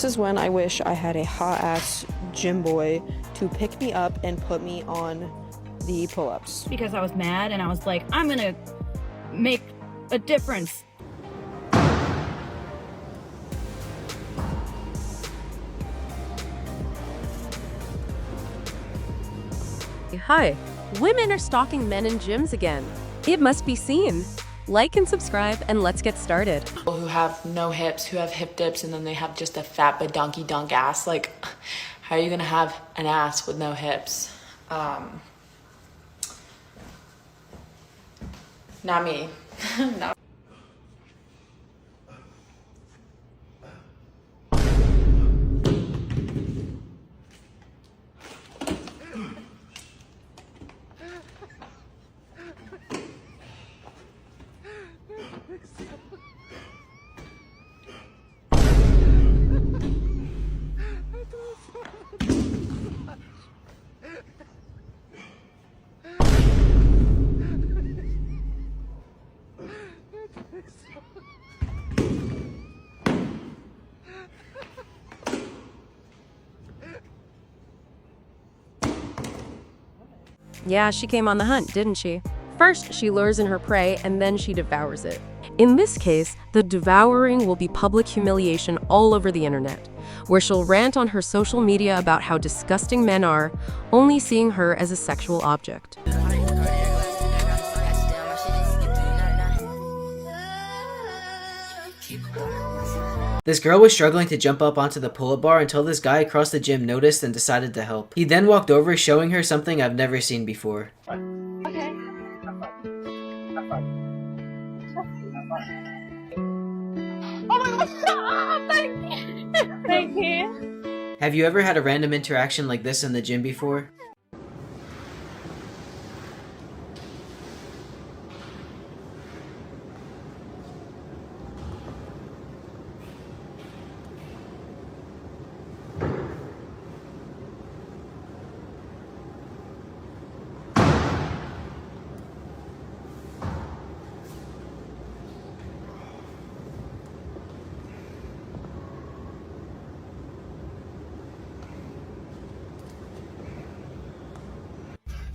This is when I wish I had a hot-ass gym boy to pick me up and put me on the pull-ups. Because I was mad and I was like, I'm gonna make a difference. Hi. Women are stalking men in gyms again. It must be seen. Like and subscribe, and let's get started. People who have no hips, who have hip dips, and then they have just a fat badonkey donk ass. Like, how are you gonna have an ass with no hips? Not me. Not. Yeah, she came on the hunt, didn't she? First, she lures in her prey, and then she devours it. In this case, the devouring will be public humiliation all over the internet, where she'll rant on her social media about how disgusting men are, only seeing her as a sexual object. This girl was struggling to jump up onto the pull-up bar until this guy across the gym noticed and decided to help. He then walked over, showing her something I've never seen before. Okay. Oh my God! Thank you. Thank you. Have you ever had a random interaction like this in the gym before?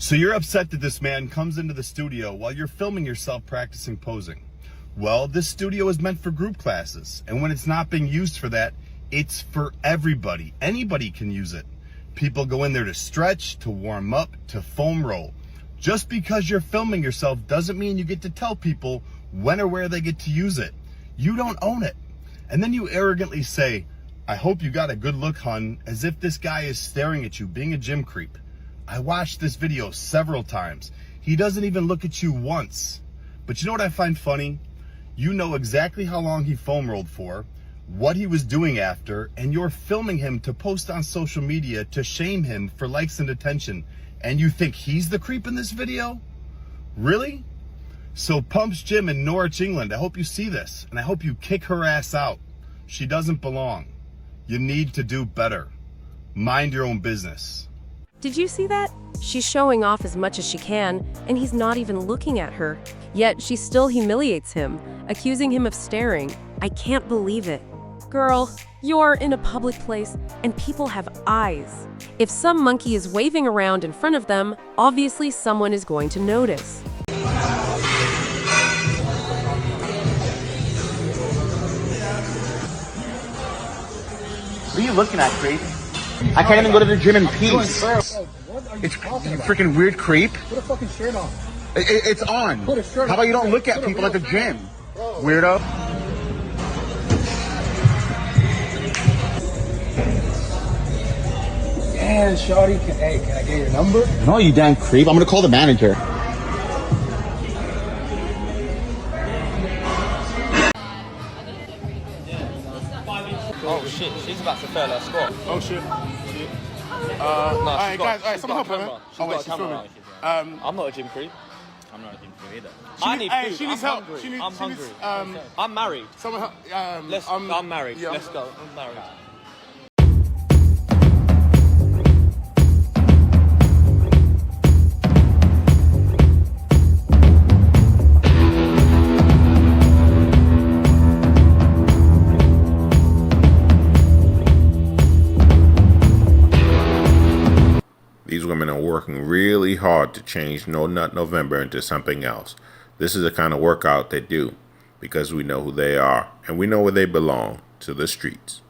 So you're upset that this man comes into the studio while you're filming yourself practicing posing. Well, this studio is meant for group classes, and when it's not being used for that, it's for everybody. Anybody can use it. People go in there to stretch, to warm up, to foam roll. Just because you're filming yourself doesn't mean you get to tell people when or where they get to use it. You don't own it. And then you arrogantly say, I hope you got a good look, hun, as if this guy is staring at you, being a gym creep. I watched this video several times. He doesn't even look at you once. But you know what I find funny? You know exactly how long he foam rolled for, what he was doing after, and you're filming him to post on social media to shame him for likes and attention. And you think he's the creep in this video? Really? So Pump's Gym in Norwich, England, I hope you see this, and I hope you kick her ass out. She doesn't belong. You need to do better. Mind your own business. Did you see that? She's showing off as much as she can, and he's not even looking at her. Yet she still humiliates him, accusing him of staring. I can't believe it. Girl, you're in a public place, and people have eyes. If some monkey is waving around in front of them, obviously someone is going to notice. What are you looking at, creep? I can't even go to the gym in peace. It's you freaking weird creep. Put a fucking shirt on. It's on. Put a shirt on. How about you don't look at people at the gym? Weirdo. Yeah, shawty, can I get your number? No, you damn creep. I'm gonna call the manager. Oh shit, she's about to fail her squat. Oh shit. No, Alright guys, alright, she's someone got a help her, man. camera. She's Oh wait, got a she's camera. filming. I'm not a gym creep. I'm not a gym creep either. I need food. She needs I'm help. hungry. I'm She hungry. needs, I'm married. Someone help. I'm married. yeah. Let's go. I'm married. women are working really hard to change No Nut November into something else. This is the kind of workout they do because we know who they are and we know where they belong, to the streets.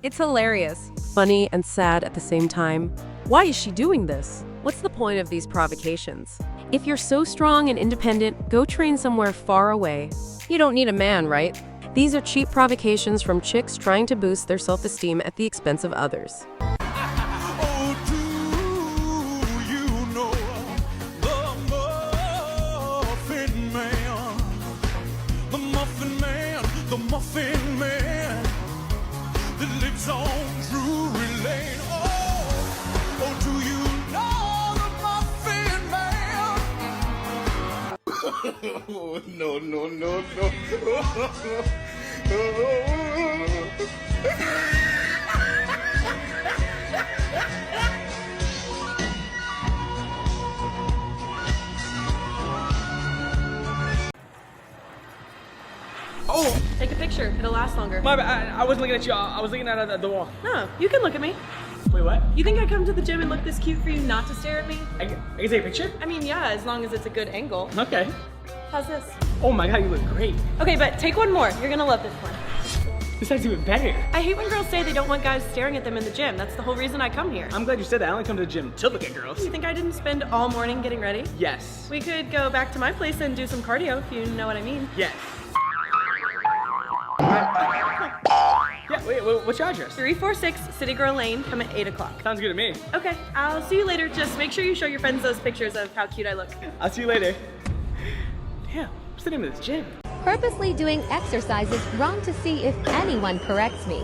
It's hilarious, funny, and sad at the same time. Why is she doing this? What's the point of these provocations? If you're so strong and independent, go train somewhere far away. You don't need a man, right? These are cheap provocations from chicks trying to boost their self-esteem at the expense of others. Oh, no, no, no, no. Oh! Take a picture. It'll last longer. My bad. I wasn't looking at you. I was looking at the wall. No, you can look at me. Wait, what? You think I come to the gym and look this cute for you not to stare at me? I can take a picture? I mean, yeah, as long as it's a good angle. Okay. How's this? Oh my god, you look great. Okay, but take one more. You're gonna love this one. This sounds even better. I hate when girls say they don't want guys staring at them in the gym. That's the whole reason I come here. I'm glad you said that. I only come to the gym to look at girls. You think I didn't spend all morning getting ready? Yes. We could go back to my place and do some cardio, if you know what I mean. Yes. Yeah, wait, what's your address? 346 City Girl Lane. Come at 8 o'clock. Sounds good to me. Okay, I'll see you later. Just make sure you show your friends those pictures of how cute I look. I'll see you later. Damn, what's the name of this gym? Purposely doing exercises wrong to see if anyone corrects me.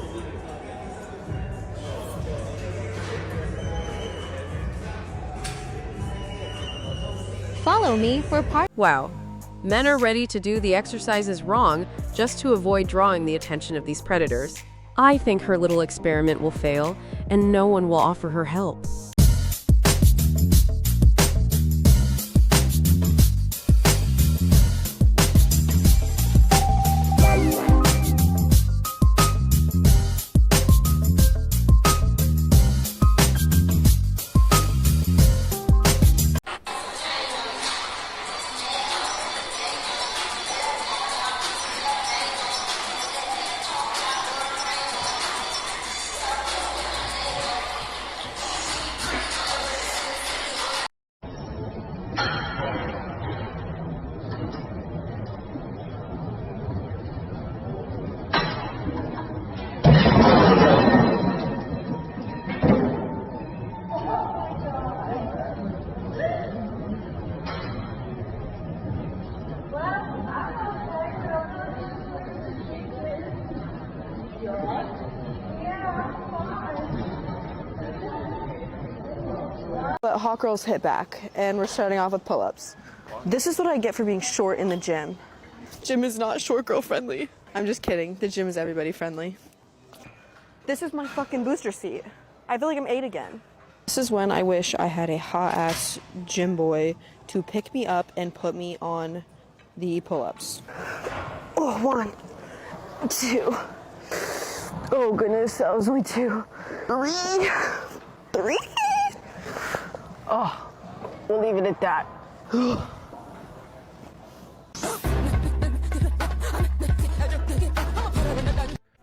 Follow me for part. Wow. Men are ready to do the exercises wrong just to avoid drawing the attention of these predators. I think her little experiment will fail, and no one will offer her help. But hot girls hit back, and we're starting off with pull-ups. This is what I get for being short in the gym. Gym is not short girl friendly. I'm just kidding. The gym is everybody friendly. This is my fucking booster seat. I feel like I'm 8 again. This is when I wish I had a hot-ass gym boy to pick me up and put me on the pull-ups. Oh, 1, 2. Oh goodness, that was only 2. 3. Oh, we'll leave it at that.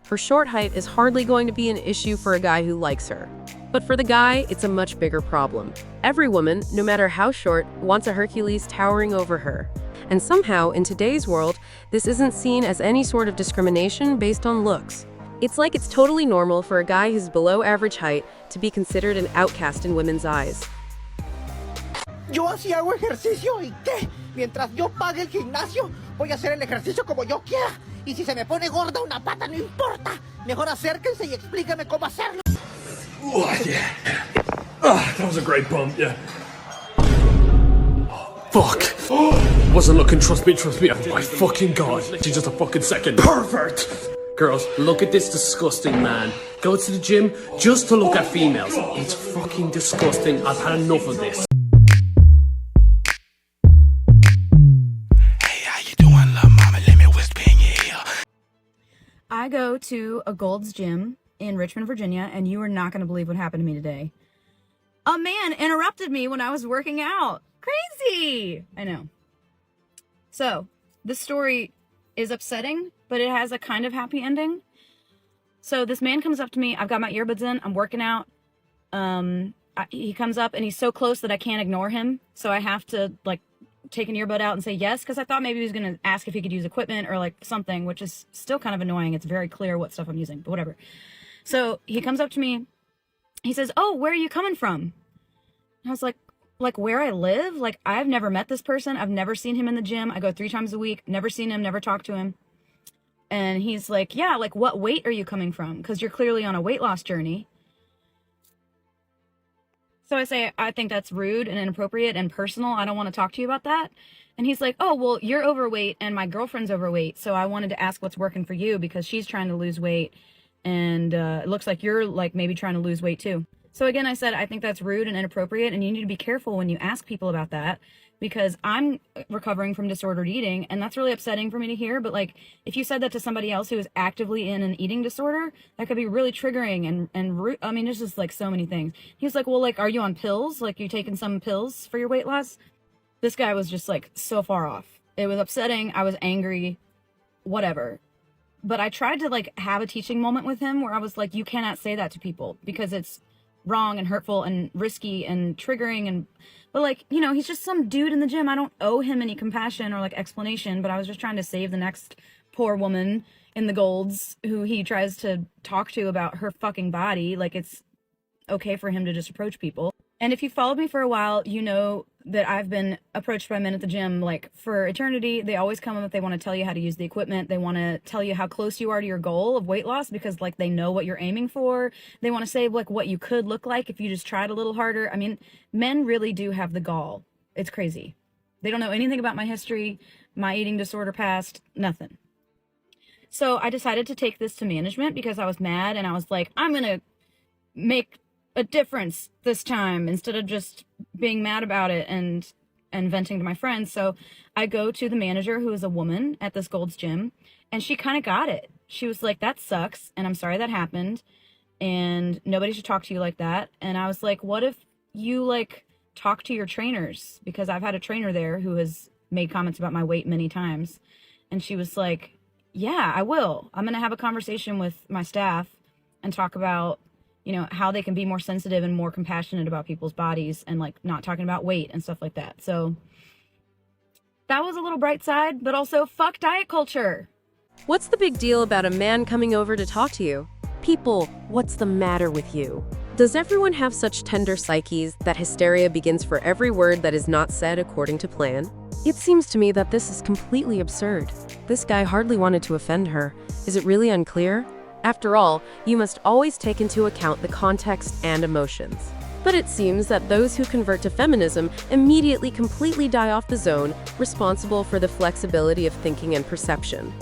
Her short height is hardly going to be an issue for a guy who likes her. But for the guy, it's a much bigger problem. Every woman, no matter how short, wants a Hercules towering over her. And somehow, in today's world, this isn't seen as any sort of discrimination based on looks. It's like it's totally normal for a guy who's below average height to be considered an outcast in women's eyes. Yo así hago ejercicio y qué, mientras yo pague el gimnasio, voy a hacer el ejercicio como yo quiera. Y si se me pone gorda una pata, no importa. Mejor acérquense y explíquenme cómo hacerlo. Oh, yeah. That was a great bump, yeah. Fuck. Wasn't looking, trust me. Oh my fucking god. She's just a fucking second. Perfect. Girls, look at this disgusting man. Go to the gym just to look at females. It's fucking disgusting. I've had enough of this. I go to a Gold's Gym in Richmond, Virginia, and you are not going to believe what happened to me today. A man interrupted me when I was working out. Crazy! I know. So, this story is upsetting, but it has a kind of happy ending. So, this man comes up to me. I've got my earbuds in. I'm working out. He comes up, and he's so close that I can't ignore him. So, I have to, like, take an earbud out and say yes, because I thought maybe he was going to ask if he could use equipment or like something, which is still kind of annoying. It's very clear what stuff I'm using, but whatever. So he comes up to me. He says, "Oh, where are you coming from?" I was like where I live? Like, I've never met this person. I've never seen him in the gym. I go 3 times a week, never seen him, never talked to him. And he's like, "Yeah, like what weight are you coming from? Because you're clearly on a weight loss journey." So I say, "I think that's rude and inappropriate and personal. I don't want to talk to you about that." And he's like, "Oh, well, you're overweight and my girlfriend's overweight. So I wanted to ask what's working for you because she's trying to lose weight. And it looks like you're like maybe trying to lose weight too." So again, I said, "I think that's rude and inappropriate. And you need to be careful when you ask people about that, because I'm recovering from disordered eating. And that's really upsetting for me to hear. But like, if you said that to somebody else who is actively in an eating disorder, that could be really triggering and rude. I mean, there's just like so many things." He was like, "Well, like, are you on pills? Like, you taking some pills for your weight loss?" This guy was just like so far off. It was upsetting. I was angry, whatever. But I tried to like have a teaching moment with him where I was like, you cannot say that to people because it's wrong and hurtful and risky and triggering. But like, you know, he's just some dude in the gym. I don't owe him any compassion or like explanation, but I was just trying to save the next poor woman in the Golds who he tries to talk to about her fucking body. Like, it's okay for him to just approach people. And if you followed me for a while, you know that I've been approached by men at the gym like for eternity. They always come up, they want to tell you how to use the equipment. They want to tell you how close you are to your goal of weight loss because like they know what you're aiming for. They want to say like what you could look like if you just tried a little harder. I mean, men really do have the gall. It's crazy. They don't know anything about my history, my eating disorder past, nothing. So I decided to take this to management because I was mad and I was like, I'm going to make a difference this time instead of just being mad about it and venting to my friends. So I go to the manager, who is a woman at this Gold's Gym, and she kind of got it. She was like, "That sucks, and I'm sorry that happened, and nobody should talk to you like that." And I was like, "What if you like talk to your trainers?" Because I've had a trainer there who has made comments about my weight many times. And she was like, "Yeah, I will. I'm going to have a conversation with my staff and talk about, you know, how they can be more sensitive and more compassionate about people's bodies and like not talking about weight and stuff like that." So that was a little bright side, but also fuck diet culture. What's the big deal about a man coming over to talk to you? People, what's the matter with you? Does everyone have such tender psyches that hysteria begins for every word that is not said according to plan? It seems to me that this is completely absurd. This guy hardly wanted to offend her. Is it really unclear? After all, you must always take into account the context and emotions. But it seems that those who convert to feminism immediately completely die off the zone responsible for the flexibility of thinking and perception.